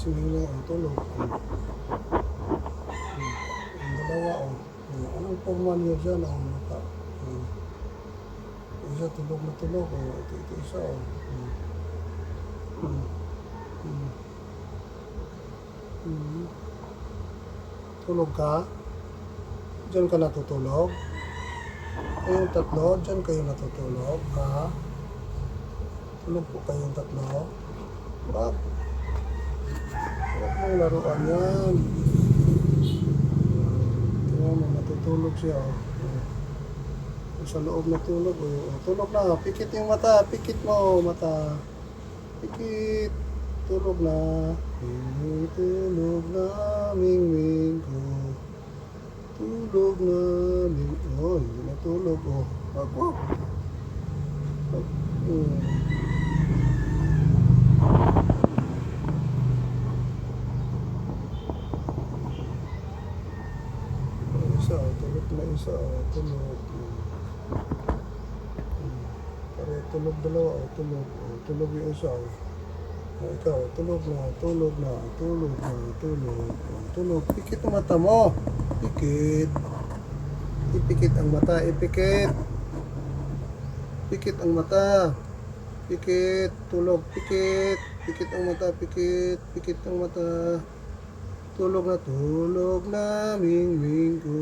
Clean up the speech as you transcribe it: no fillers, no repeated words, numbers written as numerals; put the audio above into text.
Mahina, tulog. Ang dalawa, anong forma niya dyan, mata. Isa, tulog na tulog, ito isa, Tulog ka? Diyan ka natutulog? Kayong tatlo, diyan kayo natutulog, ha? Tulog po kayong tatlo? Wag mong laruan yan. Tingnan mo, natutulog siya. Sa loob na tulog. Tulog na. Pikit yung mata. Pikit mo, mata. Pikit. Tulog na. Tulog na, ming ko. Tulog na, hindi na tulog, Ako. Isa, tulog na isa, tulog. Pare, tulog dalawa, tulog. Tulog yung isa, Ikaw, tulog na, tulog na, tulog na, tulog. Tulog, pikit ang mata mo. Pikit. Ipikit ang mata, ipikit. Pikit ang mata. Pikit, tulog, pikit. Pikit ang mata, pikit. Pikit ang mata. Tulog na, ming ko.